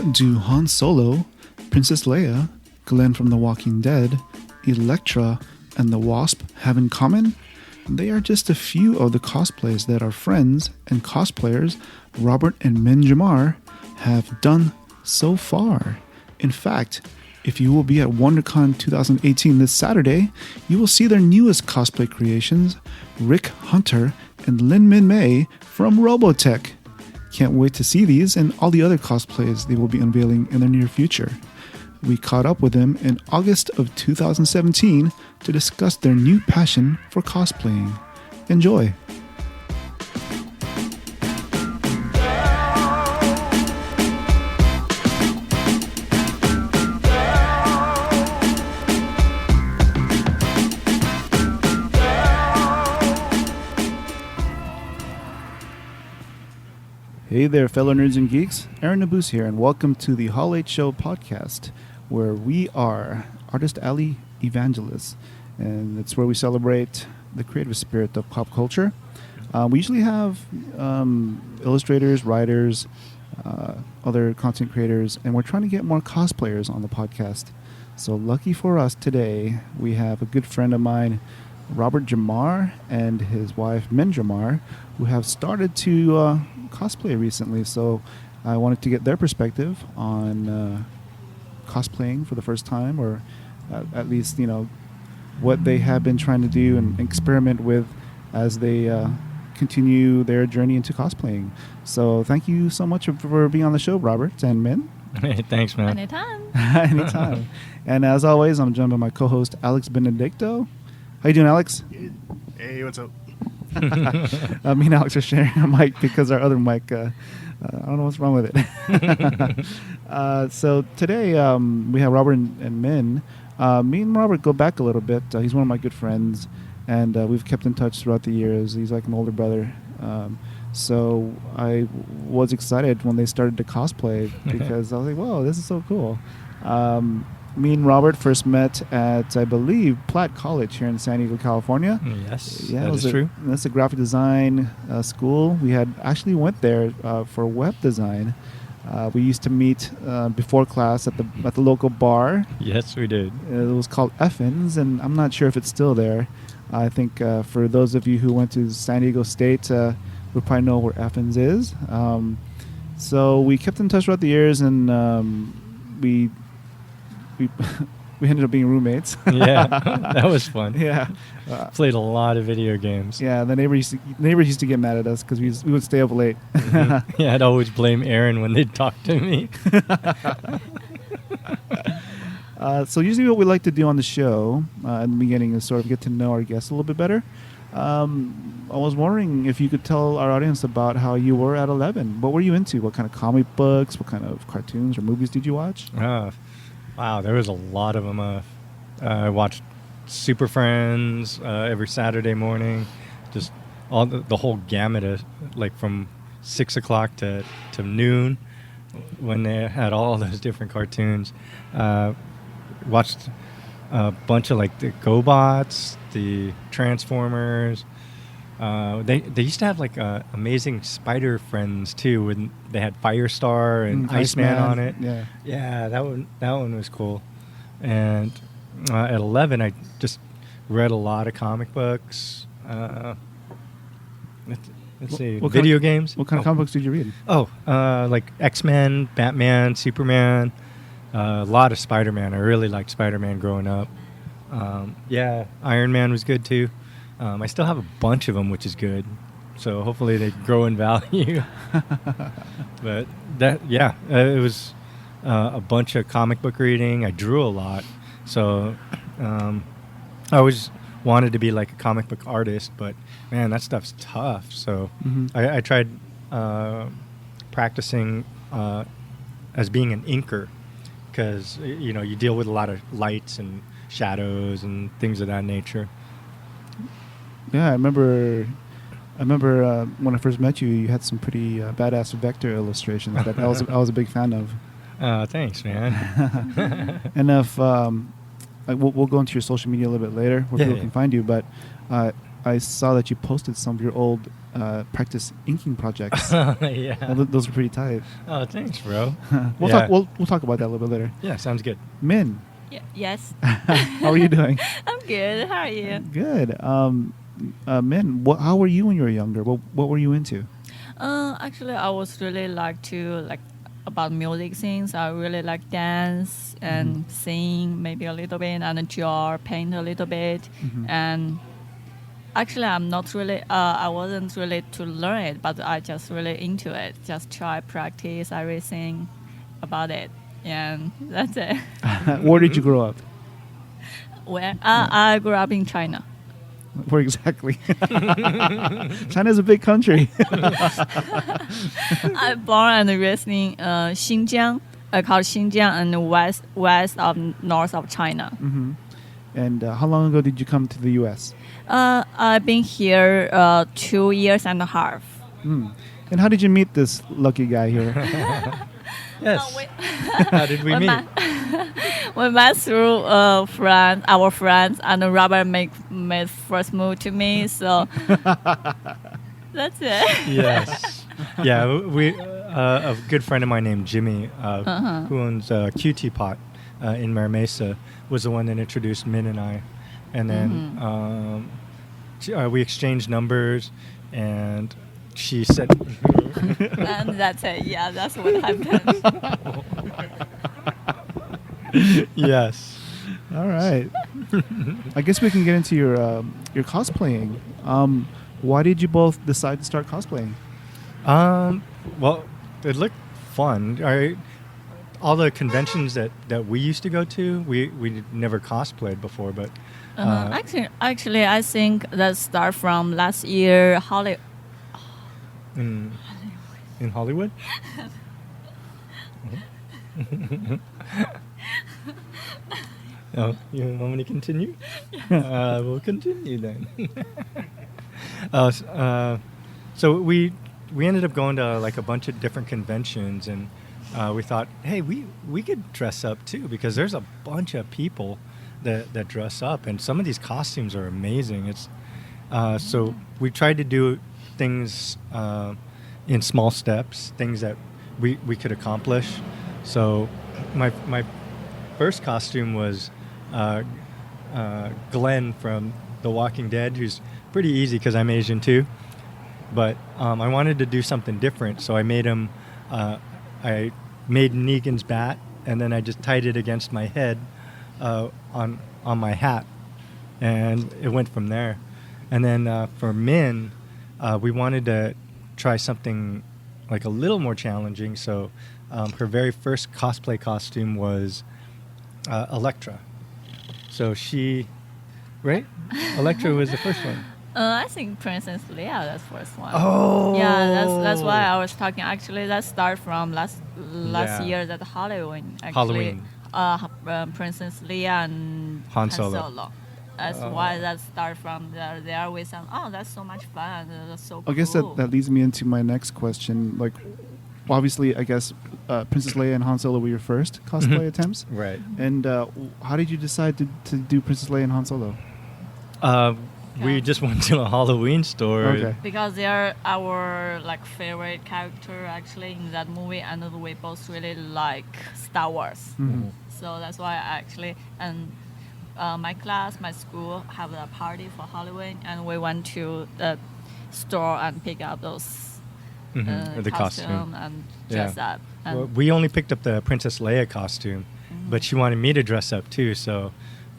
What do Han Solo, Princess Leia, Glenn from The Walking Dead, Elektra, and the Wasp have in common? They are just a few of the cosplays that our friends and cosplayers Robert and Min Germar have done so far. In fact, if you will be at WonderCon 2018 this Saturday, you will see their newest cosplay creations, Rick, Hunter and Lynn Minmay from Robotech. Can't wait to see these and all the other cosplays they will be unveiling in the near future. We caught up with them in August of 2017 to discuss their new passion for cosplaying. Enjoy! Hey there, fellow nerds and geeks. Aaron Nabus here, and welcome to the Hall 8 Show podcast, where we are Artist Alley evangelists, and it's where we celebrate the creative spirit of pop culture. We usually have illustrators, writers, other content creators, and we're trying to get more cosplayers on the podcast. So lucky for us today, we have a good friend of mine, Robert Germar, and his wife, Min Germar, who have started to cosplay recently. So I wanted to get their perspective on cosplaying for the first time, or at least, what they have been trying to do and experiment with as they continue their journey into cosplaying. So thank you so much for being on the show, Robert and Min. Hey, thanks, man. Anytime. Anytime. And as always, I'm joined by my co-host, Alex Benedicto. How you doing, Alex? Hey, what's up? Me and Alex are sharing a mic because our other mic, I don't know what's wrong with it. So today we have Robert and Min. Me and Robert go back a little bit. He's one of my good friends, and we've kept in touch throughout the years. He's like an older brother. So I was excited when they started to cosplay because I was like, whoa, this is so cool. Me and Robert first met at, I believe, Platt College here in San Diego, California. Yes, yeah, that is true. That's a graphic design school. We had actually went there for web design. We used to meet before class at the local bar. Yes, we did. It was called Effins, and I'm not sure if it's still there. I think for those of you who went to San Diego State, would probably know where Effins is. So we kept in touch throughout the years, and we ended up being roommates. Yeah, that was fun. Yeah. Played a lot of video games. Yeah, the neighbors used to get mad at us because we would stay up late. Mm-hmm. Yeah, I'd always blame Aaron when they'd talk to me. So usually what we like to do on the show in the beginning is sort of get to know our guests a little bit better. I was wondering if you could tell our audience about how you were at 11. What were you into? What kind of comic books? What kind of cartoons or movies did you watch? Wow, there was a lot of them. I watched Super Friends every Saturday morning. Just all the whole gamut of, like, from 6 o'clock to noon when they had all those different cartoons. Watched a bunch of, like, the GoBots, the Transformers. They used to have, like, Amazing Spider Friends too, when they had Firestar and Iceman on it. Yeah, that one was cool. And at 11, I just read a lot of comic books. Let's see, video games. What kind of comic books did you read? Like X-Men, Batman, Superman. A lot of Spider-Man. I really liked Spider-Man growing up. Yeah, Iron Man was good too. I still have a bunch of them, which is good. So hopefully they grow in value. But it was a bunch of comic book reading. I drew a lot. So I always wanted to be like a comic book artist, but man, that stuff's tough. So I tried practicing as being an inker, because you deal with a lot of lights and shadows and things of that nature. Yeah, I remember when I first met you, you had some pretty badass vector illustrations that I was a big fan of. Thanks, man. And if we'll go into your social media a little bit later where people can find you, but I I saw that you posted some of your old practice inking projects. Yeah. Those are pretty tight. Oh, thanks, bro. We'll Yeah. talk. We'll talk about that a little bit later. Yeah, sounds good. Min, Yes. how are you doing? I'm good. How are you? Good. Min, how were you when you were younger? What were you into? Actually, I was really about music things. I really like dance and sing maybe a little bit and draw, paint a little bit. And actually, I'm not really, I wasn't really to learn it, but I just really into it. Just try, practice everything about it. And that's it. Where did you grow up? Where? I grew up in China. Where exactly? China's a big country. I'm born and raised in Xinjiang, called Xinjiang, and west of north of China. And how long ago did you come to the U.S.? I've been here 2 years and a half. And how did you meet this lucky guy here? Yes. How did we meet? We met through our friends, and Robert made first move to me. So that's it. Yes. Yeah, we a good friend of mine named Jimmy, who owns QT Pot in Mira Mesa, was the one that introduced Min and I, and then we exchanged numbers, and she said, And that's it. Yeah, that's what happened. yes. All right. I guess we can get into your cosplaying. Why did you both decide to start cosplaying? Well, it looked fun. All the conventions that we used to go to, we never cosplayed before, but Actually, I think that start from last year. in Hollywood. Oh, you want me to continue? We'll continue then. So we ended up going to like a bunch of different conventions, and we thought, hey, we could dress up too, because there's a bunch of people that dress up, and some of these costumes are amazing. It's so we tried to do things in small steps, things that we could accomplish. So my first costume was Glenn from The Walking Dead, who's pretty easy because I'm Asian too. But I wanted to do something different, so I made him. I made Negan's bat, and then I just tied it against my head on my hat, and it went from there. And then for Min, we wanted to try something like a little more challenging. So her very first cosplay costume was Elektra. So right? Elektra was the first one. I think Princess Leia, that's first one. Oh, yeah, that's why I was talking. Actually, that start from last year that Halloween. Actually, Princess Leia and Han Solo. That's why that start from there. They always say, "Oh, that's so much fun. That's so cool." I guess that leads me into my next question. Like, obviously, I guess Princess Leia and Han Solo were your first cosplay attempts, right? And how did you decide to do Princess Leia and Han Solo? We just went to a Halloween store. Okay. Because they are our favorite character actually in that movie, and we both really like Star Wars. Mm-hmm. So that's why my class, my school have a party for Halloween, and we went to the store and pick up those the costume and dress up. And well, we only picked up the Princess Leia costume, but she wanted me to dress up too. So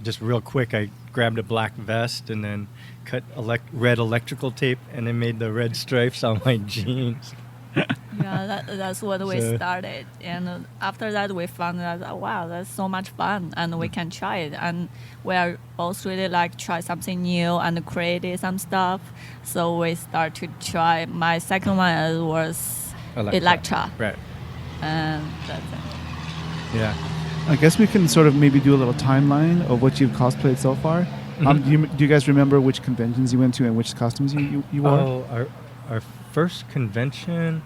just real quick, I grabbed a black vest and then cut red electrical tape and then made the red stripes on my jeans. Yeah, that's what we started. And after that, we found that, wow, that's so much fun, and we can try it. And we are both really try something new and create some stuff. So we start to try. My second one was Elektra. Right. And that's it. Yeah. I guess we can sort of maybe do a little timeline of what you've cosplayed so far. Do you guys remember which conventions you went to and which costumes you wore? Oh, our first convention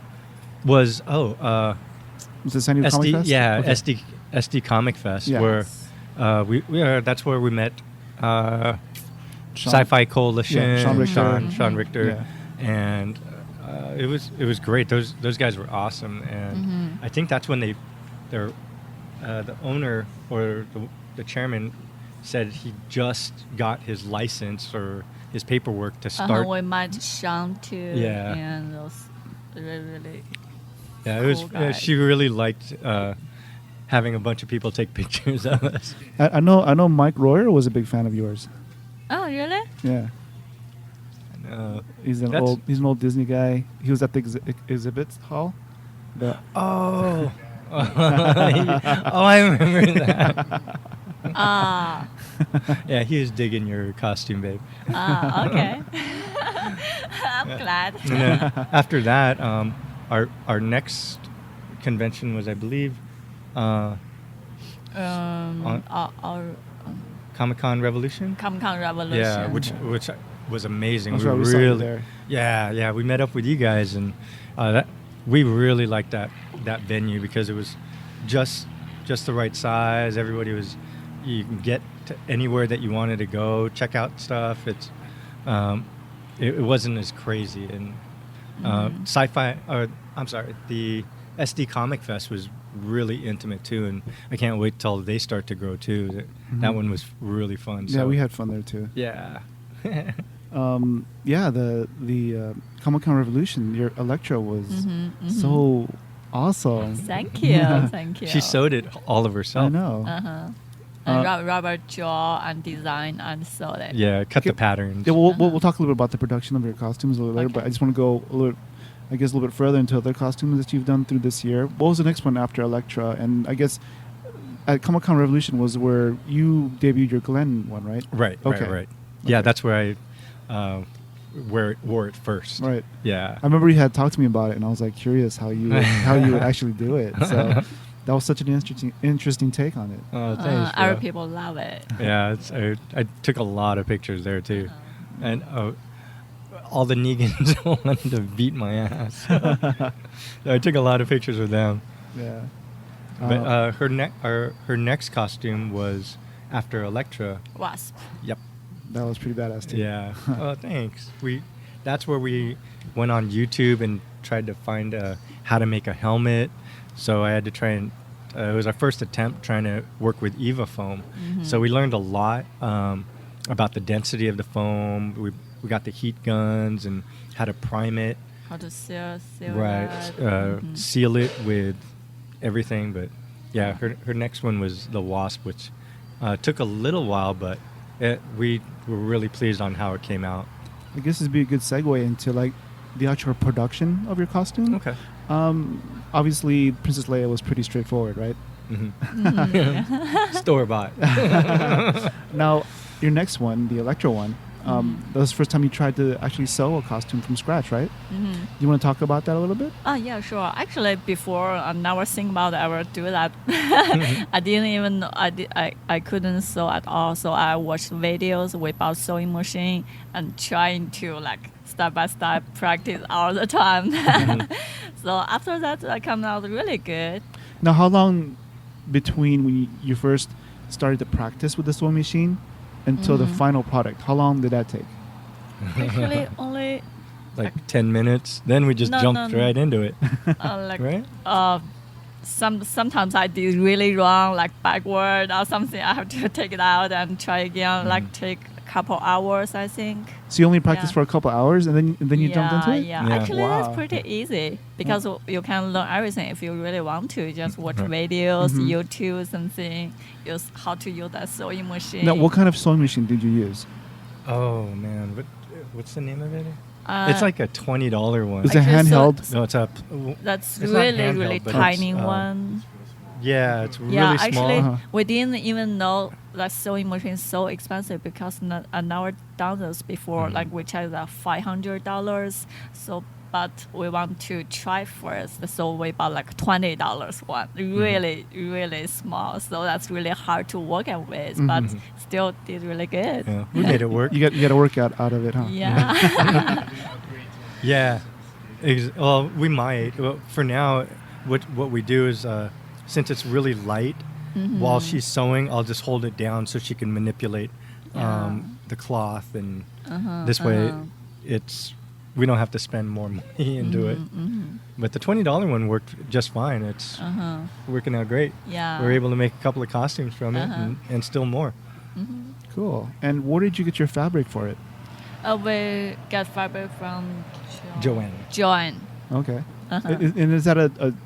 was was it San Diego Comic Fest? Yeah, okay. SD Comic Fest, Yeah. where that's where we met Sci-Fi Coalition, Sean Richter. Sean Richter, Yeah. and it was great. Those guys were awesome, and I think that's when the owner or the chairman said he just got his license or his paperwork to start. We met Sean too. Yeah. And those really. Yeah, it cool was. guys. She really liked having a bunch of people take pictures of us. I know Mike Royer was a big fan of yours. Oh, really? Yeah. No. He's an old Disney guy. He was at the exhibit hall. Oh. I remember that. Ah. Yeah, he was digging your costume, babe. Ah, okay. I'm glad. And then after that, our next convention was, I believe, Our Comic-Con Revolution. Comic-Con Revolution. Yeah, which was amazing. That's We right, we saw you really, there. yeah, we met up with you guys, and we really liked that venue because it was just the right size. Everybody was, you can get to anywhere that you wanted to go, check out stuff. It's it wasn't as crazy, and the SD Comic Fest was really intimate too, and I can't wait till they start to grow too. That one was really fun. Yeah, so. we had fun there too. Yeah. The Comic-Con Revolution, your Elektra was so awesome. Thank you. Thank you. She sewed it all of herself. I know. And Robert draw and design and sew it. Yeah, cut Okay. the patterns. Yeah, we'll talk a little bit about the production of your costumes a little later, Okay. but I just want to go a little bit further into other costumes that you've done through this year. What was the next one after Elektra? And I guess at Comic-Con Revolution was where you debuted your Glenn one, right? Right. Okay. Right. Yeah, Okay. that's where I wore it first. Right. Yeah. I remember you had talked to me about it, and I was like curious how you would actually do it. So that was such an interesting take on it. Oh, thanks. Other bro. people love it. Yeah, I took a lot of pictures there too, and all the Negans wanted to beat my ass. I took a lot of pictures with them. Yeah. But her next costume was after Elektra. Wasp. Yep. That was pretty badass too. Yeah. Oh, thanks. That's where we went on YouTube and tried to find how to make a helmet. So I had to try and it was our first attempt trying to work with Eva foam. So we learned a lot about the density of the foam. We got the heat guns and how to prime it. How to seal Right. that. Seal it with everything. But yeah, her next one was the Wasp, which took a little while, but we were really pleased on how it came out. I guess this would be a good segue into like the actual production of your costume. Okay. Obviously, Princess Leia was pretty straightforward, right? Store bought. Now, your next one, the Elektra one, that was the first time you tried to actually sew a costume from scratch, right? You want to talk about that a little bit? Oh, yeah, sure. Actually, before, I never think about ever do that. I didn't even know, I couldn't sew at all. So I watched videos without sewing machine and trying to like step by step practice all the time. So after that, I come out really good. Now, how long between when you first started to practice with the sewing machine until the final product? How long did that take? Actually, only Like 10 minutes. Then we just jumped right into it. like Right? sometimes I did really wrong, like backward or something. I have to take it out and try again. Like take a couple hours, I think. So you only practiced Yeah. for a couple hours and then you jumped into it? Yeah, Yeah. actually Wow. that's pretty easy because you can learn everything if you really want to. Just watch videos, YouTube, something. Use how to use that sewing machine. Now, what kind of sewing machine did you use? Oh, man. What's the name of it? Uh, It's like a $20 one. Is it Actually, handheld? No, it's up. That's It's not really handheld, but tiny it's, one. Yeah, it's really Yeah, small. actually, Uh-huh. we didn't even know that sewing machine is so expensive because I never done this before. Like we charge that $500. So, but we want to try first. So we bought like $20 one, really, really small. So that's really hard to work with, but still did really good. Yeah, we made it work. You got a workout out of it, huh? Yeah. Yeah. Well, we might. Well, for now, what we do is, since it's really light, while she's sewing, I'll just hold it down so she can manipulate the cloth, and this way we don't have to spend more money into it. But the $20 one worked just fine. It's working out great. Yeah. We're able to make a couple of costumes from it and still more. Cool. And where did you get your fabric for it? We get fabric from Joanne. Okay. And is that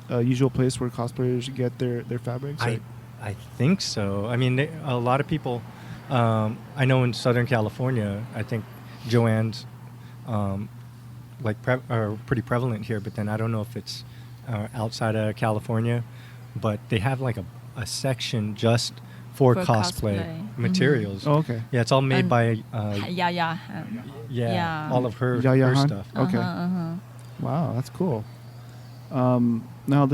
a usual place where cosplayers get their fabrics? I think so. I mean, a lot of people, I know in Southern California, I think Joanne's are pretty prevalent here, but then I don't know if it's outside of California, but they have like a section just for cosplay materials. Oh, okay. Yeah, it's all made by yeah, all of her stuff. Okay. Wow, that's cool. Now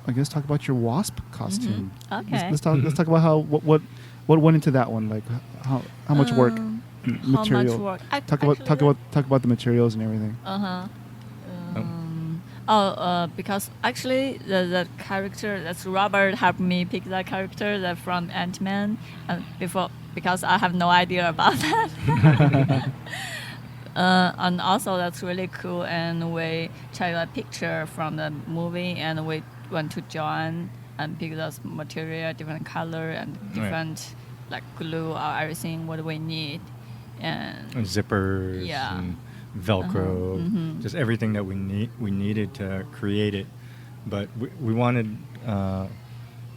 I guess talk about your Wasp costume. Okay. Let's talk about what went into that one. Like how much work, material. How much work? Talk about the materials and everything. Because actually the character that's Robert helped me pick that character that from Ant-Man because I have no idea about that. And also that's really cool, and we tried a picture from the movie, and we went to John and pick those material, different color and different like glue or everything what we need, and zippers and Velcro, just everything that we needed to create it. But we wanted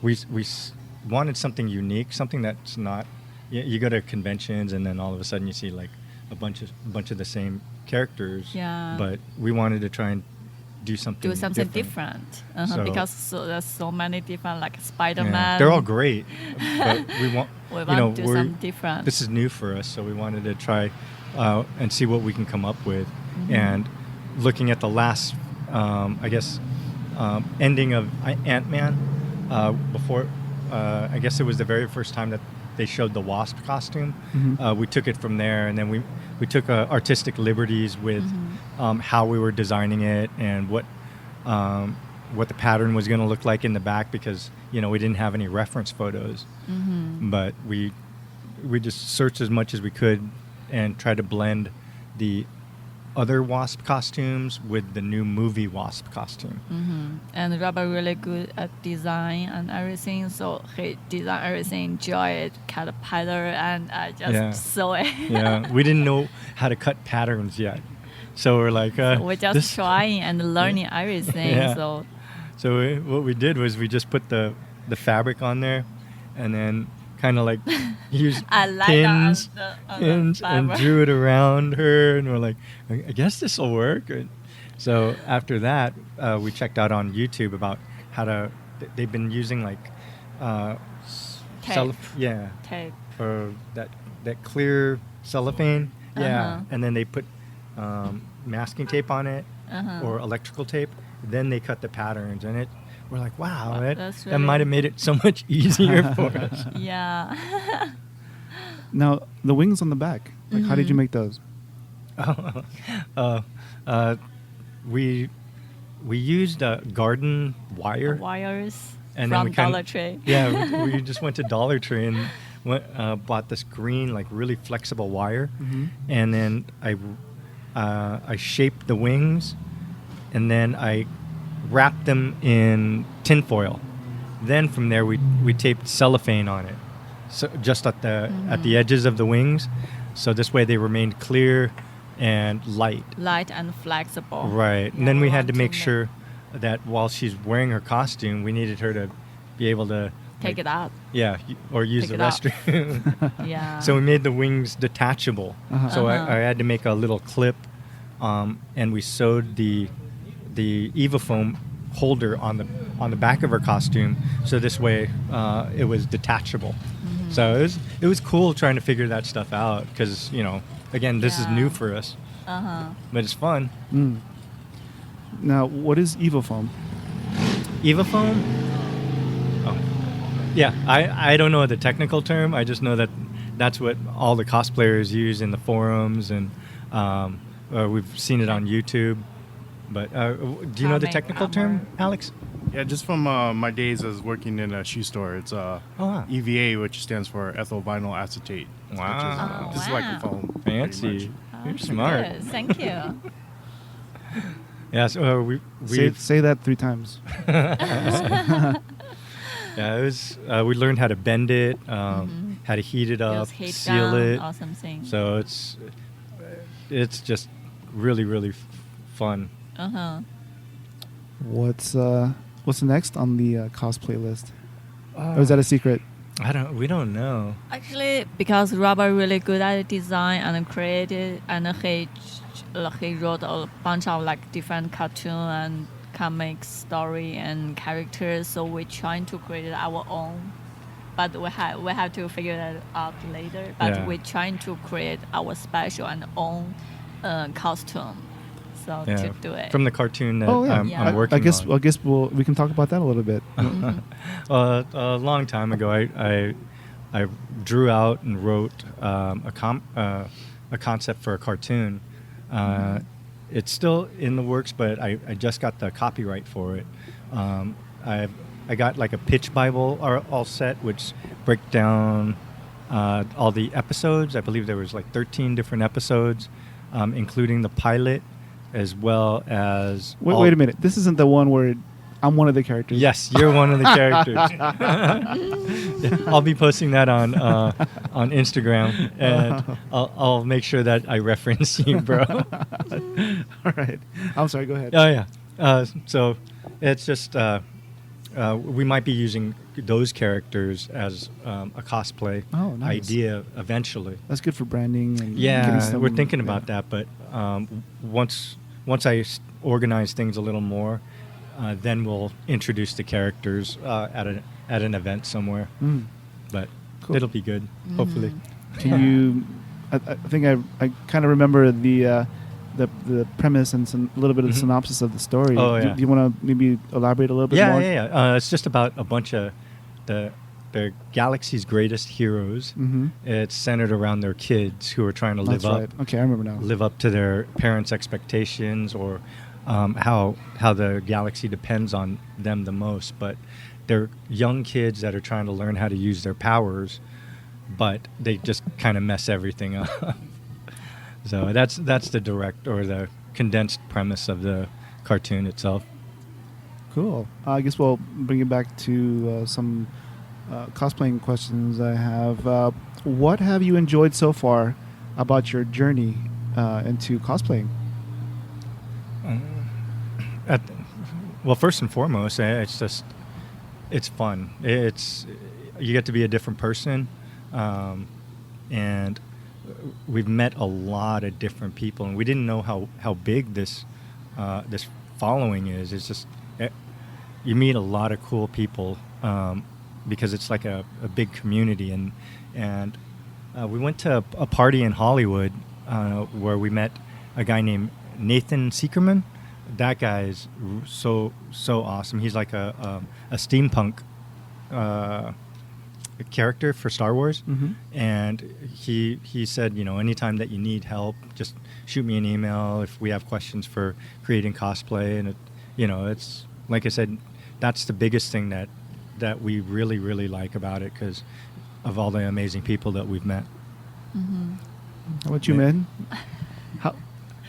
we wanted something unique, something that's not. You go to conventions and then all of a sudden you see like a bunch of the same characters. Yeah. But we wanted to try and do something different. Because there's so many different, like Spider-Man. Yeah. They're all great, but we want to do something different. This is new for us, so we wanted to try and see what we can come up with. And looking at the last, ending of Ant-Man, before, I guess it was the very first time that they showed the Wasp costume. We took it from there, and then we took artistic liberties with how we were designing it and what the pattern was going to look like in the back, because we didn't have any reference photos. But we just searched as much as we could and tried to blend the other Wasp costumes with the new movie Wasp costume. And Robert really good at design and everything, so he designed everything, enjoy it, cut a pattern, and I just saw it. We didn't know how to cut patterns yet, so we're like, we're just trying and learning everything. So what we did was we just put the fabric on there, and then kind of like used pins and drew it around her, and we're like, I guess this will work. And so after that, we checked out on YouTube about how to. They've been using like tape. Tape. Or that clear cellophane. And then they put masking tape on it or electrical tape. Then they cut the patterns, and we're like, wow, that might have made it so much easier for us. Yeah. Now, the wings on the back, like, how did you make those? We used garden wire. Wires and from then Dollar Tree. Yeah, we just went to Dollar Tree and bought this green, like, really flexible wire. And then I shaped the wings, and then I wrapped them in tinfoil. Then from there we taped cellophane on it, so just at the edges of the wings, so this way they remained clear and light and flexible. Right. And then we had to make sure that while she's wearing her costume, we needed her to be able to take it out. Yeah, or use the restroom. Yeah. So we made the wings detachable. So I had to make a little clip, and we sewed the EvaFoam holder on the back of her costume, so this way it was detachable. So it was cool trying to figure that stuff out, because again, this is new for us, but it's fun. Now, what is EvaFoam? EvaFoam? Oh, yeah. I don't know the technical term. I just know that that's what all the cosplayers use in the forums, and we've seen it on YouTube. But do you know the technical term, Alex? Yeah, just from my days as working in a shoe store. It's wow. EVA, which stands for ethyl vinyl acetate. Wow. Which is just like a foam. pretty Fancy. much. You're smart. Good. Thank you. Yeah, so Say that 3 times. yeah, it was. We learned how to bend it, how to heat it up, Use heat seal gun, it. Awesome thing. So it's just really fun. What's next on the cosplay list? Or is that a secret? We don't know. Actually, because Robert really good at design and created, and he wrote a bunch of like different cartoon and comic story and characters. So we're trying to create our own, but we have to figure that out later. But Yeah. we're trying to create our special and own costume. So to do it. From the cartoon that Oh yeah, I'm Yeah. working I guess on. we can talk about that a little bit. A long time ago, I drew out and wrote a concept for a cartoon. It's still in the works, but I just got the copyright for it. I got like a pitch Bible all set, which break down all the episodes. I believe there was like 13 different episodes, including the pilot, as well as... Wait a minute. This isn't the one where I'm one of the characters. Yes, you're one of the characters. I'll be posting that on Instagram, and I'll make sure that I reference you, bro. All right. I'm sorry. Go ahead. Oh yeah. So it's just we might be using those characters as a cosplay Oh, nice. idea eventually. That's good for branding. And getting Yeah, some- we're thinking about that, but once I organize things a little more, then we'll introduce the characters at an event somewhere. Mm. But Cool. it'll be good, hopefully. Can you? I think I kind of remember the premise and a little bit of the Mhm. synopsis of the story. Oh, Do yeah. you want to maybe elaborate a little bit Yeah, more? yeah. It's just about a bunch of the galaxy's greatest heroes. Mm-hmm. It's centered around their kids who are trying to That's right. Okay, I remember now. live up to their parents' expectations, or how the galaxy depends on them the most. But they're young kids that are trying to learn how to use their powers, but they just kind of mess everything up. So that's the direct or the condensed premise of the cartoon itself. Cool. I guess we'll bring it back to some cosplaying questions I have. What have you enjoyed so far about your journey into cosplaying? Well, first and foremost, it's fun. You get to be a different person, and we've met a lot of different people, and we didn't know how big this following is. It's just you meet a lot of cool people because it's like a big community, and we went to a party in Hollywood where we met a guy named Nathan Seekerman. That guy is so awesome. He's like a steampunk character for Star Wars, Mm-hmm. and he said, anytime that you need help, just shoot me an email if we have questions for creating cosplay. And it's like I said, that's the biggest thing that we really like about it, because of all the amazing people that we've met. Mm-hmm. How about you, Min?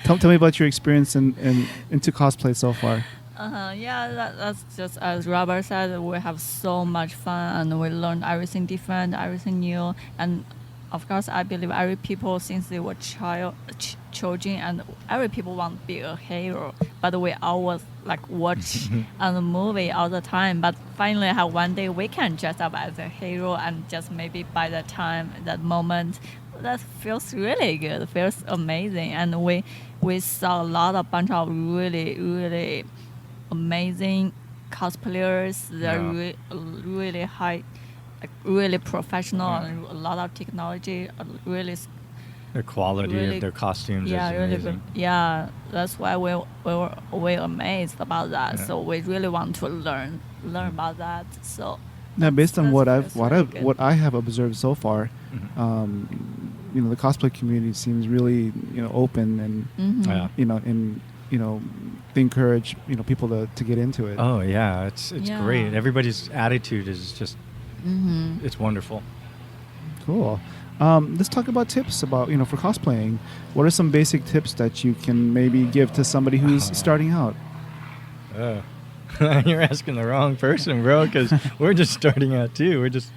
Tell me about your experience into cosplay so far. Yeah, that's just as Robert said. We have so much fun, and we learn everything different, everything new. And of course, I believe every people since they were children, and every people want to be a hero. But we always like watch on the movie all the time. But finally, how one day we can dress up as a hero, and just maybe by the time that moment, that feels really good. Feels amazing, and we saw a bunch of really amazing cosplayers. They're really high, like really professional, and a lot of technology. Really, The quality really- of their costumes yeah, is really amazing. good. Yeah, that's why we were amazed about that. Yeah. So we really want to learn about that. So Now, based on that's really good. what I have observed so far, Mhm. the cosplay community seems really open and Mhm. Yeah. and they encourage people to get into it. Oh yeah, it's Yeah. great. Everybody's attitude is just Mm-hmm. it's wonderful. Cool. Let's talk about tips about for cosplaying. What are some basic tips that you can maybe give to somebody who's starting out? You're asking the wrong person, bro, because we're just starting out too. We're just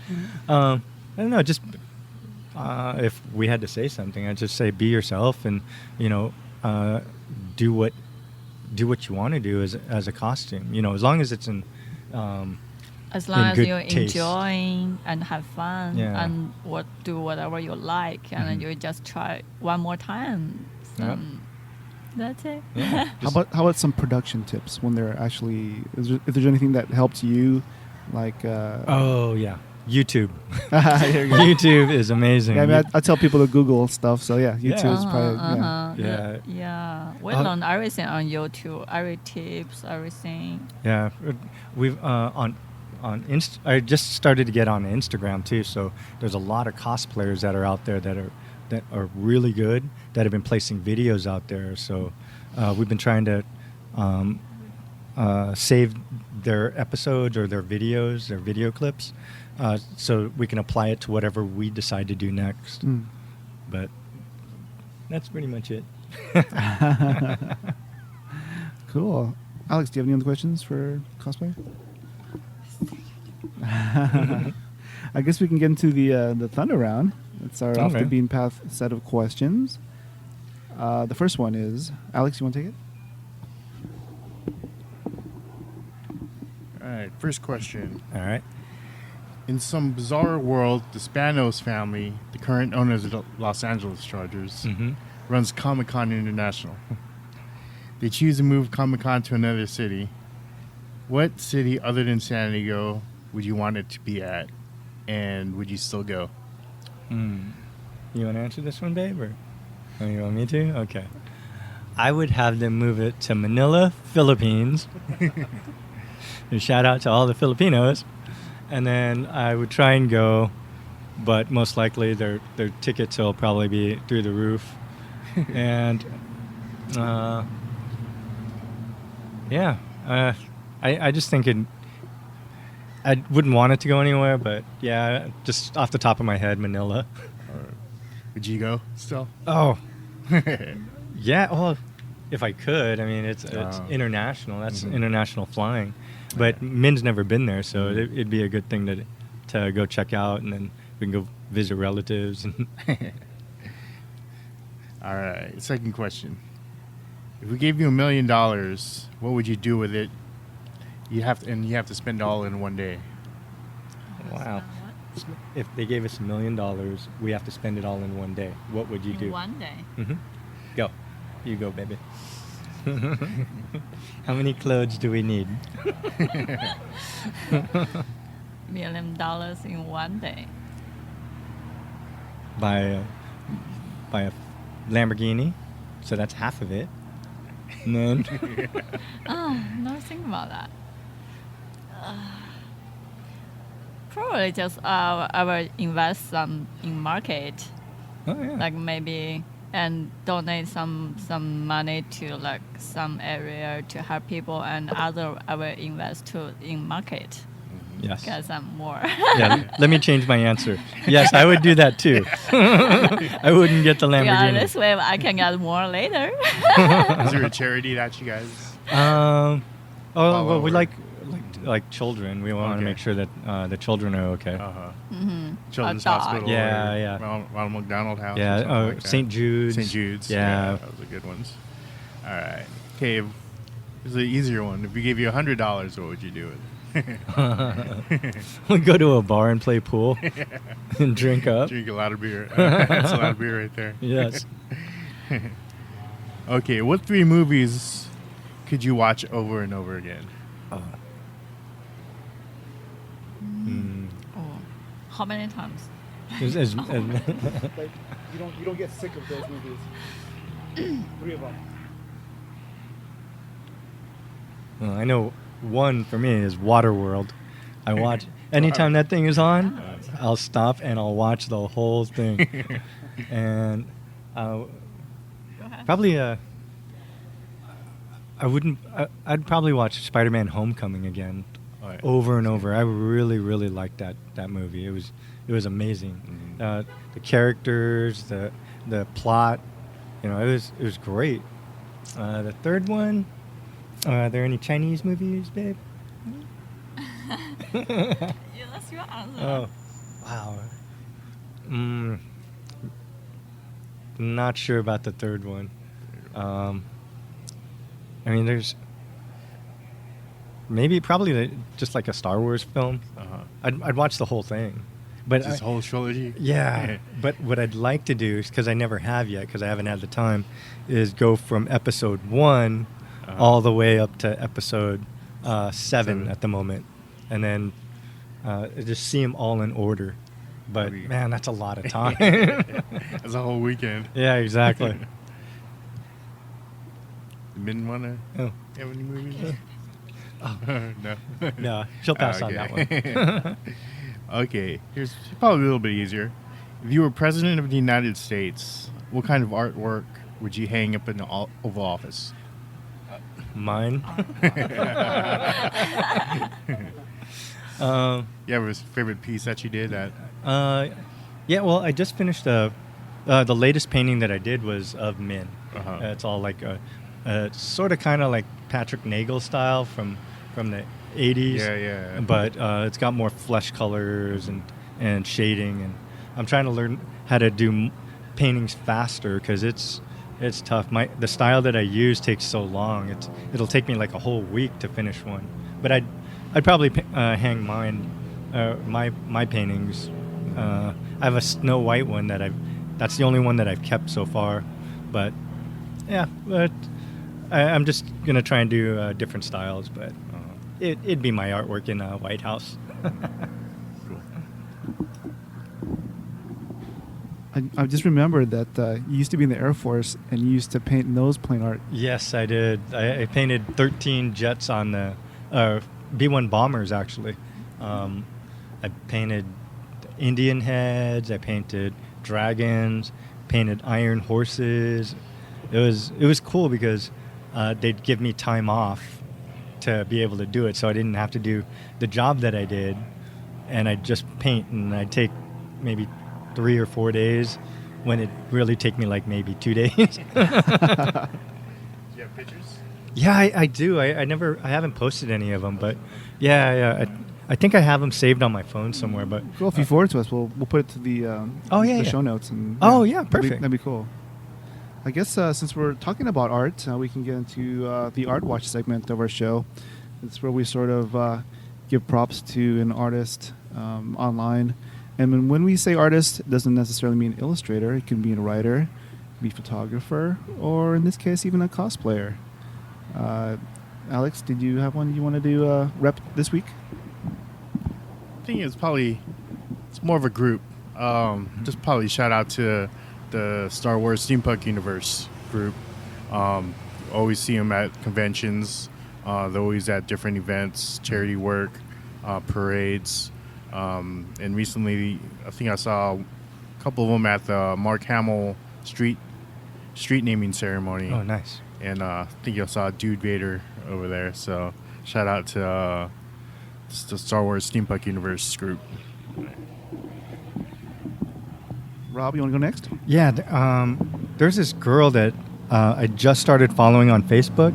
I don't know, just if we had to say something, I'd just say be yourself and do what you want to do as a costume, as long as it's in As long in as good you're taste. enjoying and have fun Yeah. and do whatever you like, and then Mhm. you just try one more time. Yep. That's it. Yeah. How about some production tips when they're actually? If there's anything that helped you, like. Oh yeah, YouTube. There you go. YouTube is amazing. Yeah, I mean, I tell people to Google stuff, so yeah, YouTube is Yeah. probably Yeah. Yeah. We Uh, learn everything on YouTube. Every tips, everything. Yeah, we've on I just started to get on Instagram too. So there's a lot of cosplayers that are out there that are really good, that have been placing videos out there. So we've been trying to save their episodes or their videos, their video clips, so we can apply it to whatever we decide to do next. Mm. But that's pretty much it. Cool. Alex, do you have any other questions for cosplay? I guess we can get into the Thunder round. It's our off the Okay. beaten path set of questions. The first one is Alex. You want to take it? All right, first question. All right. In some bizarre world, the Spanos family, the current owners of the Los Angeles Chargers, Mm-hmm. runs Comic-Con International. They choose to move Comic-Con to another city. What city other than San Diego would you want it to be at? And would you still go? You want to answer this one, babe, or you want me to? Okay. I would have them move it to Manila, Philippines. And shout out to all the Filipinos. And then I would try and go, but most likely their tickets will probably be through the roof. And I just think I wouldn't want it to go anywhere, but yeah, just off the top of my head, Manila. Would you go still? Oh, yeah. Well, if I could, I mean, it's Oh. international. That's Mhm. international flying. But Min's never been there, so it'd be a good thing to go check out, and then we can go visit relatives. And All right, second question. If we gave you $1 million, what would you do with it? You have to spend it all in one day. wow, if they gave us $1 million, we have to spend it all in one day. What would you In do? one day. Mm-hmm. Go, you go, baby. How many clothes do we need? $1 million in one day. Buy a Lamborghini, so that's half of it. And then Oh, never think about that. Probably just I will invest some in market, oh yeah, like maybe, and donate some money to like some area to help people, and other I will invest to in market yes. because I'm more. Yeah, let me change my answer. Yes, I would do that too. I wouldn't get the Yeah, Lamborghini. this way I can get more later. Is there a charity that you guys? Oh, Follow well, we or- like children. We want to Okay. make sure that the children are okay. Uh-huh. Mm-hmm. Children's dog. Hospital. Yeah, or yeah. Ronald McDonald House. or Yeah, something like that. St. Jude's. St. Jude's. Yeah. Those are good ones. All right. Okay, this is an easier one. If we gave you $100, what would you do with it? We go to a bar and play pool and drink up. Drink a lot of beer. That's a lot of beer right there. Yes. Okay, what 3 movies could you watch over and over again? Oh, how many times? Like you don't get sick of those movies. 3 of them. Well, I know one for me is Waterworld. I watch anytime that thing is on, I'll stop and I'll watch the whole thing. And Go ahead. probably I wouldn't. I'd probably watch Spider-Man: Homecoming again, Oh, yeah. over and over. I really, really liked that movie. It was amazing. Mhm. The characters, the plot, it was great. The third one. Are there any Chinese movies, babe? Yeah, that's your answer. Oh, wow. Not sure about the third one. I mean, there's probably just like a Star Wars film. Uh-huh. I'd watch the whole thing, but This whole trilogy. yeah. But what I'd like to do is, because I never have yet, because I haven't had the time, is go from episode 1 all the way up to episode 7 at the moment, and then just see them all in order. But man, that's a lot of time. That's a whole weekend. Yeah, exactly. Min wanna Oh. have any movies? Oh. No. No, she'll pass on that one. Okay, here's probably a little bit easier. If you were president of the United States, what kind of artwork would you hang up in the Oval Office? Mine. You have a favorite piece that you did that? Yeah, well, I just finished the latest painting that I did was of Min. Uh-huh. It's all like sort of kind of like Patrick Nagel style from the 80s. Yeah. But it's got more flesh colors and shading, and I'm trying to learn how to do paintings faster because it's tough. The style that I use takes so long. It'll take me like a whole week to finish one. But I'd probably hang my paintings. I have a Snow White one that's the only one that I've kept so far. But yeah, I'm just gonna try and do different styles. But it'd be my artwork in a White House. I just remembered that you used to be in the Air Force and you used to paint nose plane art. Yes, I did. I painted 13 jets on the B-1 bombers, actually. I painted Indian heads. I painted dragons. Painted iron horses. It was cool because they'd give me time off to be able to do it, so I didn't have to do the job that I did, and I'd just paint, and I'd take maybe 3 or 4 days when it really take me like maybe 2 days. Do you have pictures? Yeah, I do. I haven't posted any of them, but yeah. I think I have them saved on my phone somewhere. But Well, if you forward it to us, we'll put it to the yeah. show notes. And Perfect. That'd be cool. I guess since we're talking about art, we can get into the Art Watch segment of our show. It's where we sort of give props to an artist online. And when we say artist, it doesn't necessarily mean illustrator. It can be a writer, be photographer, or in this case, even a cosplayer. Alex, did you have one you want to do rep this week? I think it's more of a group. Just probably shout out to the Star Wars Steampunk Universe group. Always see them at conventions. They're always at different events, charity work, parades. And recently, I think I saw a couple of them at the Mark Hamill street naming ceremony. oh, nice. And I think I saw Dude Vader over there. So shout out to the Star Wars Steampunk Universe group. Rob, you want to go next? Yeah, there's this girl that I just started following on Facebook.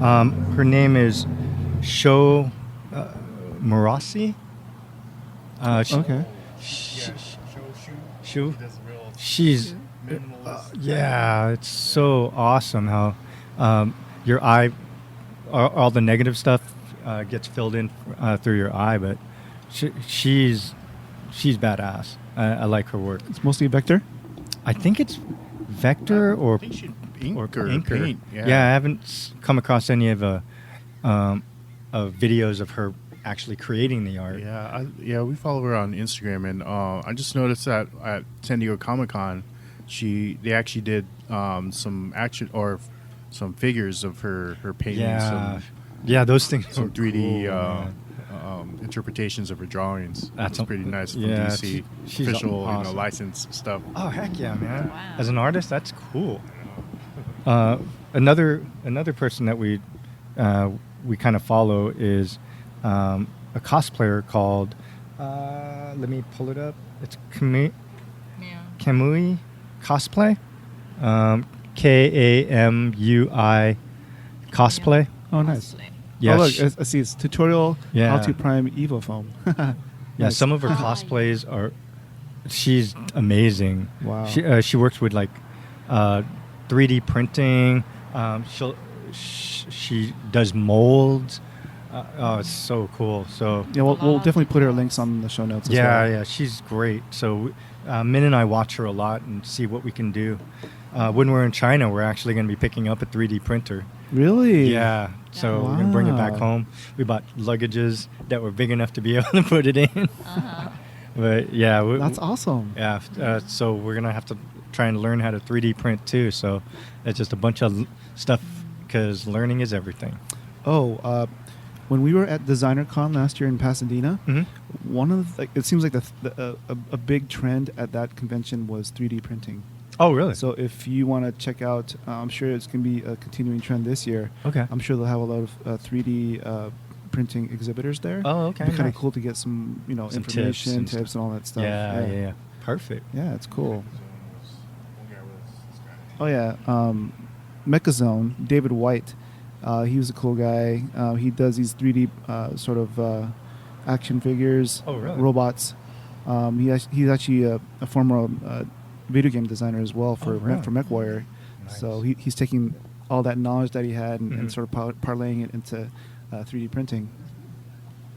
Her name is Sho Morassi. Okay. Shu. She's yeah, it's so awesome how your eye, all the negative stuff gets filled in through your eye, but she's badass. I like her work. It's mostly vector? I think it's vector or I think she ink or inker. paint. Yeah. I haven't come across any of videos of her actually creating the art. Yeah, we follow her on Instagram, and I just noticed that at San Diego Comic-Con, they actually did some action or some figures of her paintings. Yeah, those things. Some are 3D cool, interpretations of her drawings. That's pretty nice from yeah, DC. she's Official, awesome. licensed stuff. Oh heck yeah, man! Wow. As an artist, that's cool. Another person that we we kind of follow is a cosplayer called, let me pull it up. It's Kamui Cosplay. Kamui Cosplay. Oh, nice. Yeah, Oh, look, I see. It's tutorial Yeah. how to prime Evo foam. Yeah, Nice. some of her cosplays are. She's amazing. Wow. She works with like 3D printing. She does molds. Oh, it's so cool. So Yeah, we'll definitely put her links on the show notes. As well. yeah, she's great. So Min and I watch her a lot and see what we can do. When we're in China, we're actually going to be picking up a 3D printer. Really? Yeah, so we're gonna bring it back Wow. home. We bought luggages that were big enough to be able to put it in. Uh-huh. But yeah, That's awesome. Yeah, so we're gonna have to try and learn how to 3D print too. So it's just a bunch of stuff because learning is everything. Oh, when we were at Designer Con last year in Pasadena, Mhm. one of the, it seems like a big trend at that convention was 3D printing. Oh, really? So if you want to check out, I'm sure it's going to be a continuing trend this year. Okay. I'm sure they'll have a lot of 3D printing exhibitors there. Oh, okay, It'd be kind of nice. cool to get some, Some information, tips tips, and and all that stuff. yeah. Perfect. Yeah, it's cool. Oh yeah, Mechazone, David White. He was a cool guy. He does these 3D sort of action figures, Oh, really? robots. He's actually a former video game designer as well for Oh, really? for MechWarrior. Nice. So he's taking all that knowledge that he had and Mhm. sort of parlaying it into 3D printing.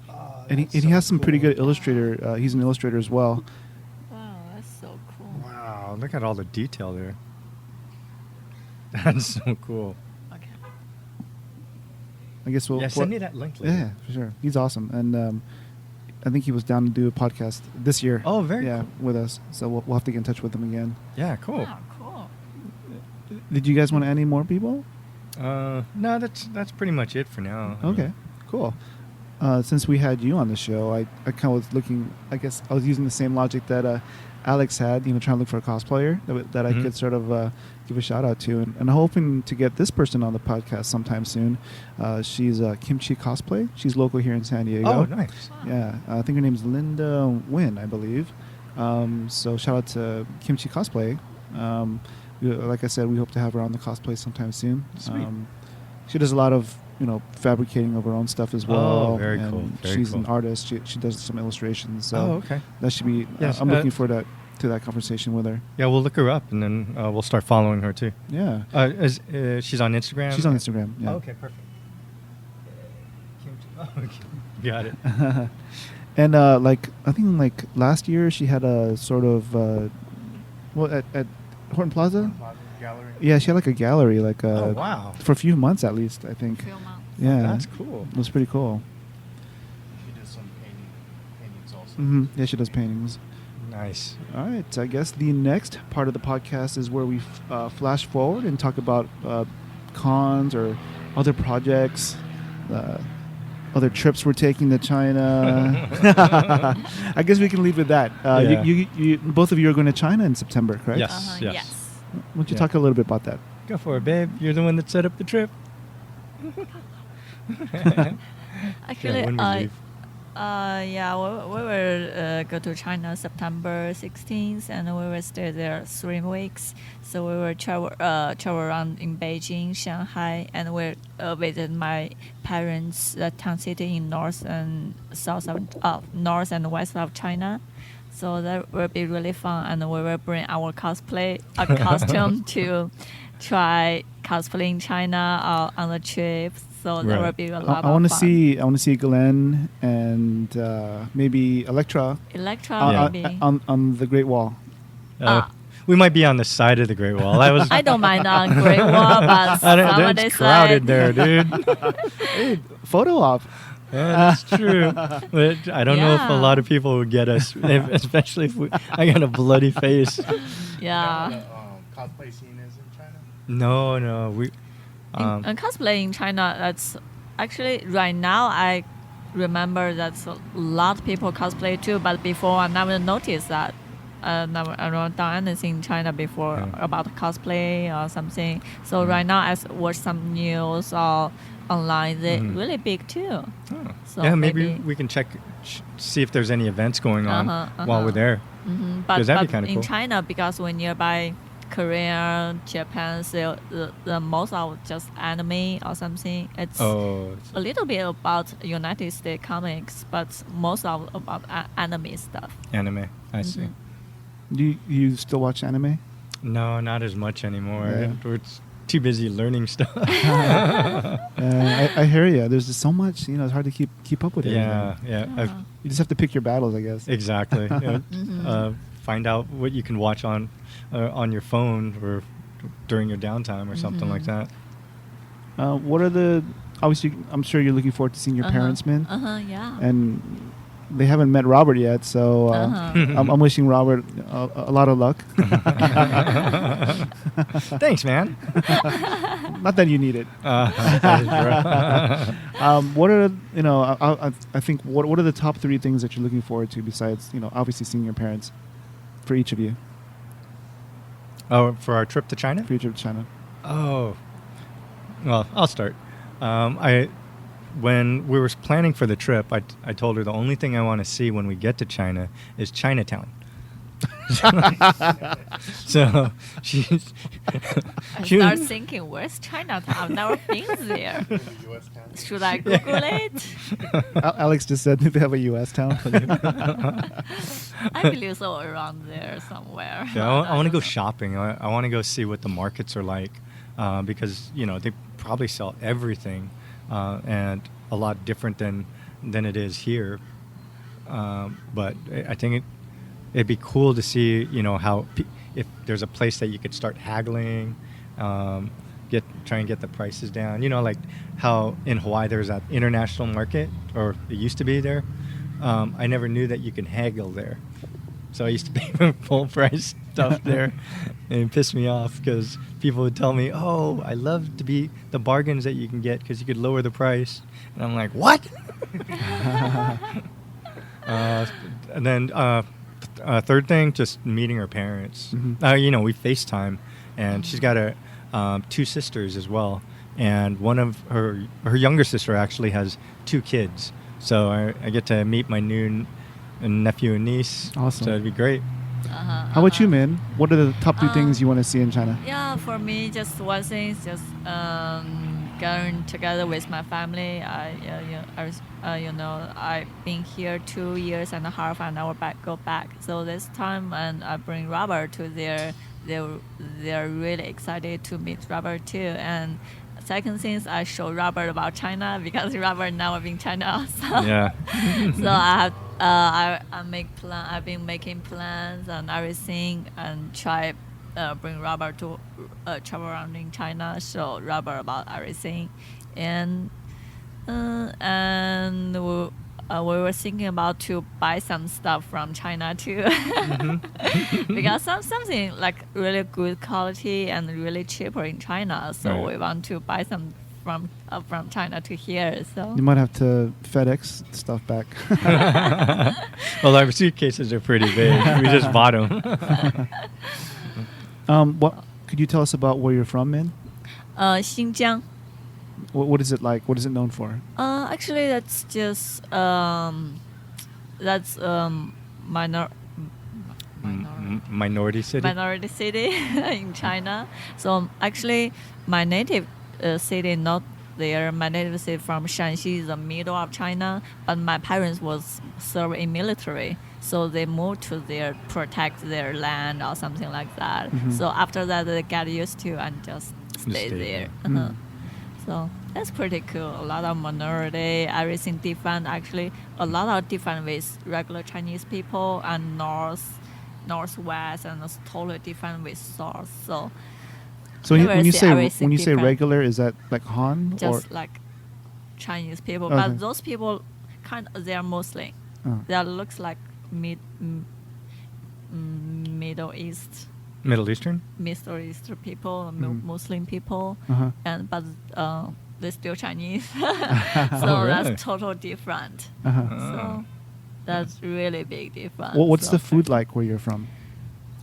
Oh, And he has some pretty good illustrator. He's an illustrator as well. Wow, that's so cool. Wow, look at all the detail there. That's so cool. Okay. I guess we'll Yeah, send me that link later. Yeah, for sure. He's awesome, and I think he was down to do a podcast this year. Oh, very yeah, cool. with us. So we'll have to get in touch with him again. Yeah, cool. Wow, cool. Did you guys want any more people? No, that's pretty much it for now. Okay, cool. Since we had you on the show, I kind of was looking. I guess I was using the same logic that Alex had. Trying to look for a cosplayer that I Mhm. could sort of give a shout out to, and I'm hoping to get this person on the podcast sometime soon. She's Kimchi Cosplay. She's local here in San Diego. Oh, nice. Yeah, I think her name's Linda Wynn, I believe. So shout out to Kimchi Cosplay. Like I said, we hope to have her on the cosplay sometime soon. Sweet. She does a lot of fabricating of her own stuff as well. Oh, very and cool, very she's an cool. artist. She does some illustrations. So Oh, okay. that should be. Yes, I'm looking forward to that conversation with her. Yeah, we'll look her up and then we'll start following her too. Yeah, She's on Instagram? she's on Instagram. Yeah. Oh, okay, perfect. Oh, okay. Got it. And I think last year she had a sort of at Horton Plaza. Gallery. Yeah, she had like a gallery, Oh, wow. for a few months at least, I think. Few months. Yeah, That's cool. It was pretty cool. She does some paintings also. Yeah, she does paintings. Nice. All right, I guess the next part of the podcast is where we flash forward and talk about cons or other projects, other trips we're taking to China. I guess we can leave with that. Yeah. You both of you are going to China in September, correct? Yes. Uh-huh, yes. yes. Why don't you Yeah. talk a little bit about that? Go for it, babe. You're the one that set up the trip. Actually, when we leave. we will go to China September 16th, and we will stay there 3 weeks. So we will travel around in Beijing, Shanghai, and we'll visit my parents' town city in north and north and west of China. So that will be really fun, and we will bring our costume to try cosplay in China on the trip. So there Right. will be a lot I of want to fun. see. I want to see Glenn and maybe Elektra Elektra Yeah. maybe. on the Great Wall. We might be on the side of the Great Wall. That was. I don't mind on Great Wall, but I don't, somebody it's crowded said there, dude. Hey, photo op. Yeah, that's true. But I don't know if a Yeah. lot of people would get us, especially if I got a bloody face. Yeah. The cosplay scene is in China. No, we. In cosplay in China, that's actually right now I remember that's a lot of people cosplay too, but before I never noticed that. I never done anything in China before Yeah. about cosplay or something. So right now I watch some news or online. They're Mhm. really big too. Oh. So Yeah, maybe we can see if there's any events going on while we're there. But, Because that'd be but kinda in cool. China, because we're nearby Korea, Japan, so the most of just anime or something. It's Oh, a little bit about United States comics, but most of about anime stuff. anime. I see. Do you still watch anime? No, not as much anymore. Yeah. We're too busy learning stuff. I hear you. There's just so much, it's hard to keep up with it. yeah. You just have to pick your battles, I guess. Exactly. Find out what you can watch on your phone or during your downtime or something like that. What are obviously, I'm sure you're looking forward to seeing your parents, Min. Yeah. And they haven't met Robert yet, so I'm wishing Robert a lot of luck. Thanks, man. Not that you need it. What are I think what are the top 3 things that you're looking forward to besides obviously seeing your parents, for each of you? Oh, for our trip to China? For each of China. Oh, well, I'll start. When we were planning for the trip, I told her the only thing I want to see when we get to China is Chinatown. So she start thinking, where's Chinatown? I've never been there. Should I Google it? Alex just said they have a U.S. town. I believe so, around there somewhere. Yeah, I want to go shopping. I want to go see what the markets are like, because they probably sell everything, and a lot different than it is here. But I think it'd be cool to see, how if there's a place that you could start haggling, try and get the prices down. Like how in Hawaii there's that international market, or it used to be there. I never knew that you can haggle there. So I used to pay for full price stuff there, and it pissed me off because people would tell me, "Oh, I love to be the bargains that you can get because you could lower the price," and I'm like, "What?" And then third thing, just meeting her parents. Mm-hmm. We FaceTime, and she's got 2 sisters as well, and one of her younger sister actually has 2 kids. So I get to meet my new nephew and niece. Awesome. So it'd be great. How about you, Min? What are the top 3 things you want to see in China? Yeah, for me, just one thing is just going together with my family. I've been here 2 years and a half, and I will go back. So this time, and I bring Robert to there. They're really excited to meet Robert too. And second thing is I show Robert about China, because Robert never been China also. Yeah. So I've been making plans and everything, and try bring Robert to travel around in China, show Robert about everything, and we were thinking about to buy some stuff from China too, because something like really good quality and really cheaper in China. So Right. we want to buy some from China to here. So You might have to FedEx stuff back. Well, our suitcases are pretty big. We just bought them. What could you tell us about where you're from, Min? Xinjiang. What is it like? What is it known for? Actually, that's just Minority city. minority city in China. So actually, my native city not there. My native city from Shanxi, the middle of China. But my parents was serve in military, so they moved to there protect their land or something like that. So after that, they get used to and just stay there. So that's pretty cool. A lot of minority, everything different. Actually, a lot of different with regular Chinese people, and northwest, and it's totally different with south. So when you say everything different. regular, is that like Han just or? like Chinese people, Okay. but those people they are Muslim. Oh. They looks like Middle East. Middle Eastern. Middle Eastern people, Muslim people, Uh-huh. but they're still Chinese. So Oh, really? that's total different. Uh-huh. So that's really big difference. What's So the food like where you're from?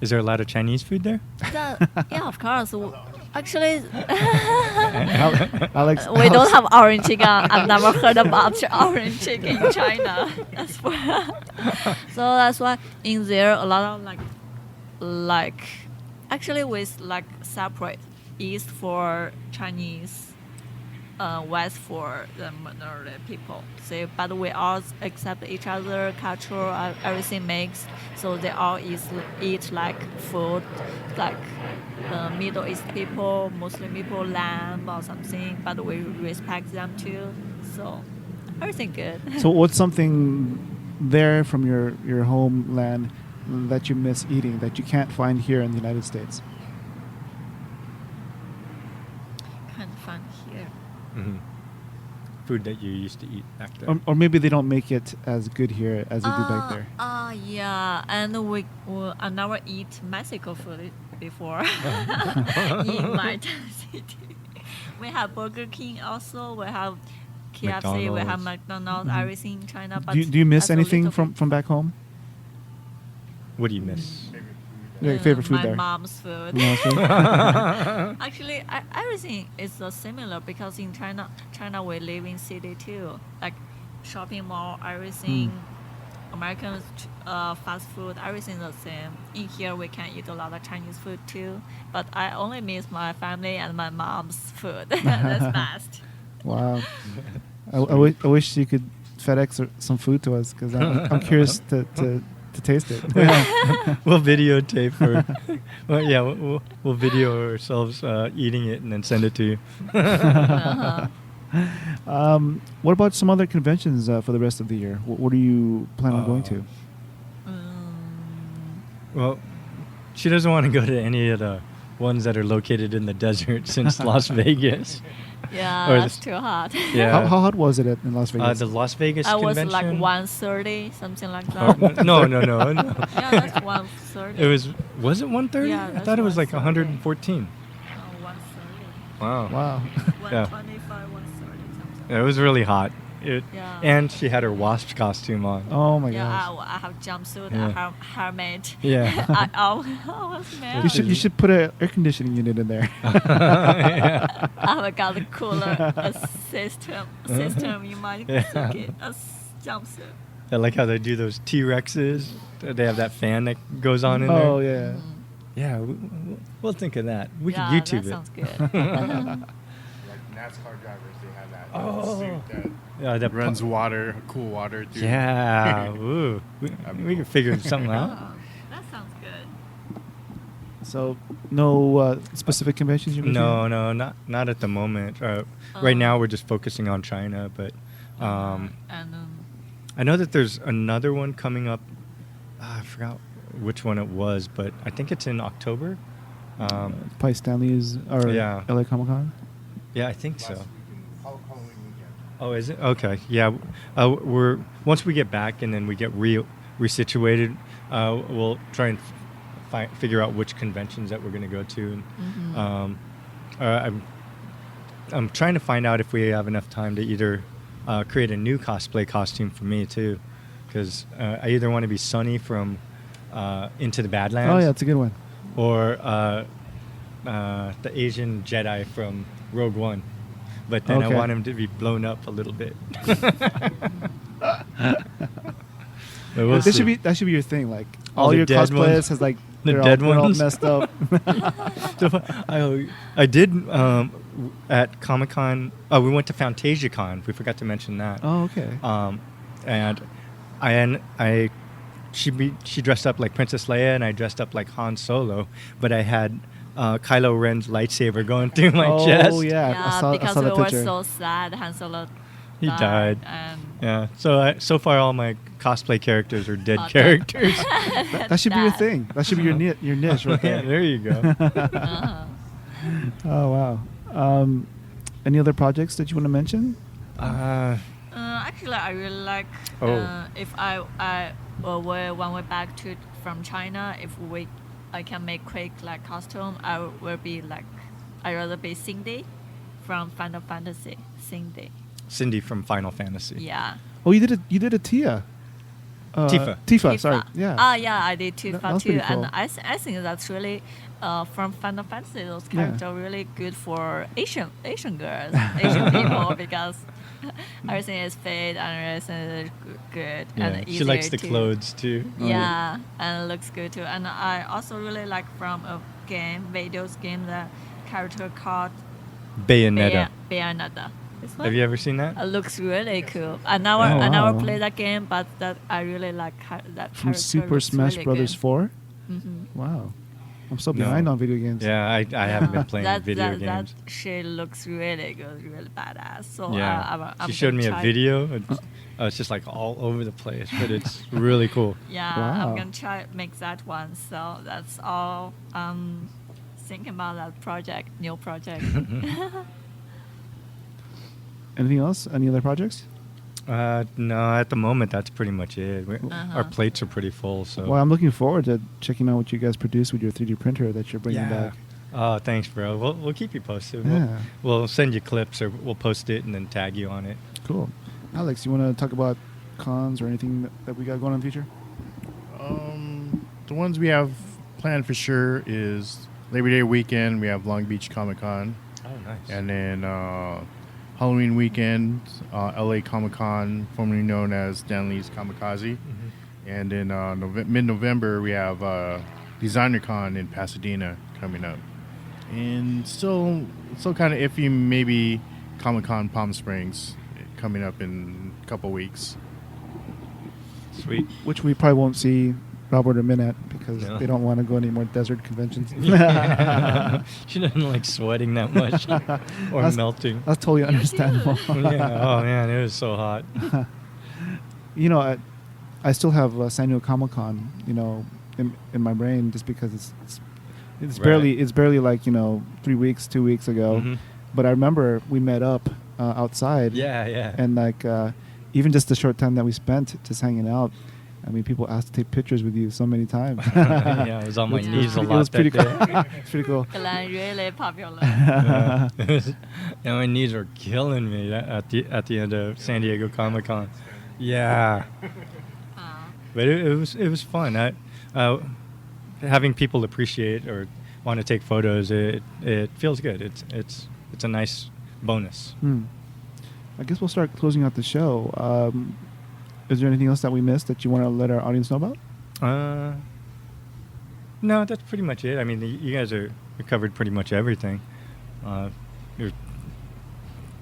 Is there a lot of Chinese food there? yeah, of course. Actually, Alex, we don't have orange chicken. I've never heard about orange chicken in China. So that's why in there a lot of like actually with like separate East for Chinese, West for the minority people. So but we all accept each other culture, everything mixed. So they all eat like food, like Middle East people, Muslim people, lamb or something. But we respect them too. So everything good. so what's something there from your homeland that you miss eating that you can't find here in the United States? Can't find here. Hmm. Food that you used to eat back there. Or maybe they don't make it as good here as they do back there. Yeah, and I never eat Mexico food before in my city. We have Burger King also. We have KFC. We have McDonald's. Mhm. Everything in China. But Do you miss that's a anything little from back home? What do you miss? Like favorite food my there? mom's food. Your mom's food? Actually, everything is similar because in China we live in city too, like shopping mall, everything. American fast food, everything the same. In here we can eat a lot of Chinese food too, but I only miss my family and my mom's food. That's best. Wow. I wish you could FedEx some food to us because I'm curious to taste it. We'll videotape her. Well, yeah, we'll video ourselves eating it and then send it to you. What about some other conventions for the rest of the year? What do you plan on going to? Well, she doesn't want to go to any of the ones that are located in the desert since Las Vegas. Yeah, Or that's the- too hot. Yeah. How hot was it in Las Vegas? The Las Vegas I was convention. like 1:30, something like Oh, that. no. Yeah, that's 1:30. It was it 1:30? Yeah, I that's thought it was like 1:30. 114. 1:30. Wow. Wow. Yeah. 125, 1:30, something. It was really hot. Yeah. And she had her Wasp costume on. Oh my Yeah, gosh. I have jumpsuit, Yeah. I have helmet. Yeah. I was mad. You should put an air conditioning unit in there. Yeah. I have got a cooler system in my Yeah. jumpsuit. I like how they do those T-Rexes. They have that fan that goes on in there. Oh yeah. Yeah, we'll think of that. We Yeah, could YouTube that it. sounds good. Like NASCAR drivers, they have that Oh. suit that Yeah, that runs water, cool water through. Yeah, ooh. We can figure something out. Oh, that sounds good. So no specific conventions you No, not at the moment. Right now, we're just focusing on China, but And I know that there's another one coming up. I forgot which one it was, but I think it's in October. Probably Stanley's or Yeah. LA Comic Con. Yeah, I think so. Halloween weekend. Oh, is it? Okay. Yeah. We're once we get back and then we get resituated, we'll try and figure out which conventions that we're going to go to. And, I'm trying to find out if we have enough time to either create a new cosplay costume for me too, because I either want to be Sunny from Into the Badlands. Oh yeah, it's a good one. Or the Asian Jedi from Rogue One. But then I Okay. want him to be blown up a little bit. But we'll That see. should be your thing. Like All all the your dead cosplayers ones? has like The they're dead all, they're all ones? messed up. I did at Comic-Con. Oh, we went to FantasiaCon. We forgot to mention that. Oh okay. And she dressed up like Princess Leia, and I dressed up like Han Solo. But I had Kylo Ren's lightsaber going through my chest. Oh yeah, I because saw we the were picture. so sad Han Solo He died. And Yeah. So far, all my cosplay characters are dead Okay. characters. That should be your thing. That should be your niche right Yeah, there. there you go. uh-huh. Oh wow. Any other projects that you want to mention? Actually, I really like Oh. if when we're back from China, if I can make quick like costume, I will be like I rather be Cindy from Final Fantasy. Cindy. Cindy from Final Fantasy. Yeah. Oh, you did a Tia. Tifa, sorry. Yeah. Yeah, I did Tifa That's too, pretty cool. and I think that's really from Final Fantasy. Those Yeah. characters are really good for Asian girls, Asian people because everything is fit and everything is good and Yeah, easier she likes the to- clothes too. Yeah, and it looks good too. And I also really like from a video game, the character called Bayonetta. Bayonetta. Have you ever seen that? It looks really cool. I never wow. played that game, but that I really like that From character. Super looks Smash really Brothers good. 4? Mm-hmm. Wow. I'm so No. behind on video games. Yeah, I haven't been playing video games. That she looks really good, really badass. So Yeah, I'm she showed me a gonna try- video. It's just like all over the place, but it's really cool. Yeah, Wow. I'm gonna try make that one. So that's all. Thinking about that new project. Anything else? Any other projects? No, at the moment that's pretty much it. Our plates are pretty full, so. Well, I'm looking forward to checking out what you guys produce with your 3D printer that you're bringing back. Oh, thanks, bro. We'll keep you posted. Yeah. We'll send you clips or we'll post it and then tag you on it. Cool. Alex, you want to talk about cons or anything that we got going on in the future? The ones we have planned for sure is Labor Day weekend. We have Long Beach Comic Con, Oh, nice. and then Halloween weekend, LA Comic Con, formerly known as Stanley's Kamikaze, and then mid-November we have Designer Con in Pasadena coming up, and still kind of iffy. Maybe Comic Con Palm Springs coming up in a couple weeks. Sweet. Which we probably won't see Robert or Min at because No. they don't want to go any more desert conventions. She doesn't like sweating that much or That's- melting. That's totally You understandable. Yeah. Oh man, it was so hot. You know, I still have San Diego Comic Con, you know, in my brain just because it's Right. barely like 2 weeks ago. Mhm. But I remember we met up outside. Yeah. And like even just the short time that we spent just hanging out, I mean, people asked to take pictures with you so many times. Yeah, I was on my Yeah. knees a It lot was pretty that cool. day. It's pretty cool. Glenn really popular. Yeah. And my knees were killing me at the end of San Diego Comic Con. Yeah, but it was fun. Having people appreciate or want to take photos, it feels good. It's a nice bonus. I guess we'll start closing out the show. Is there anything else that we missed that you want to let our audience know about? No, that's pretty much it. I mean, you guys are covered pretty much everything. You're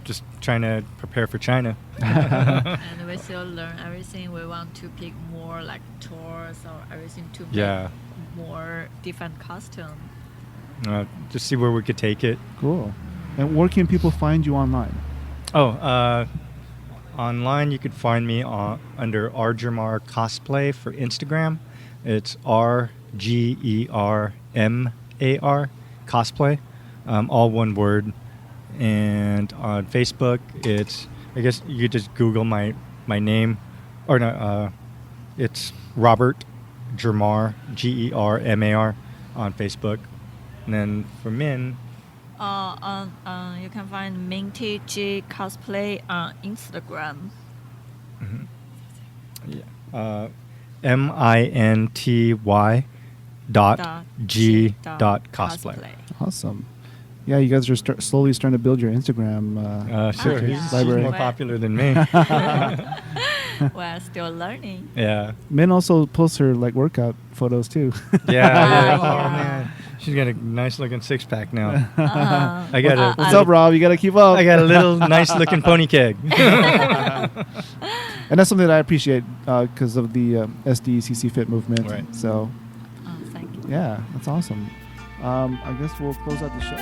just trying to prepare for China. And we still learn everything. We want to pick more like tours or everything to make Yeah. more different costume. Just see where we could take it. Cool. And where can people find you online? Online you could find me under R Germar Cosplay for Instagram. It's RGERMAR Cosplay, all one word. And on Facebook, I guess you could just Google my name, or no, it's Robert Germar, GERMAR on Facebook. And then for Min, You can find Minty G Cosplay on Instagram. MINTY.G.cosplay. Awesome. Yeah, you guys are slowly starting to build your Instagram Sure, yeah. she's library. more popular than me. We're still learning. Yeah. Min also posts her like workout photos too. Yeah. Yeah. Oh man, she's got a nice looking 6-pack now. Uh, I got a What's up, Rob? You got to keep up. I got a little nice looking pony keg. And that's something that I appreciate because of the SDCC Fit movement. Right. So, thank you. yeah, that's awesome. I guess we'll close out the show.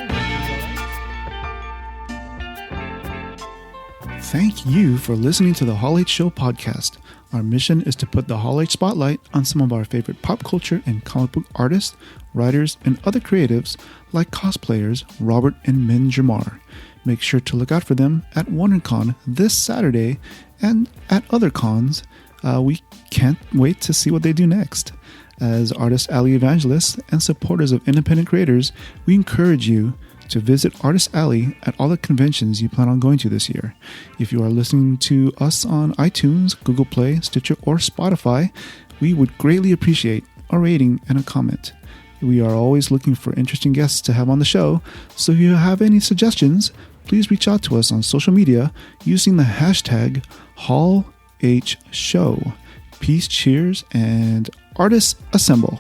Thank you for listening to the Hall H Show podcast. Our mission is to put the Hall H spotlight on some of our favorite pop culture and comic book artists, writers, and other creatives like cosplayers Robert and Min Germar. Make sure to look out for them at WonderCon this Saturday and at other cons. We can't wait to see what they do next. As artist alley evangelists and supporters of independent creators, we encourage you to visit Artist Alley at all the conventions you plan on going to this year. If you are listening to us on iTunes, Google Play, Stitcher, or Spotify, we would greatly appreciate a rating and a comment. We are always looking for interesting guests to have on the show, so if you have any suggestions, please reach out to us on social media using the hashtag HallHShow. Peace, cheers, and artists assemble.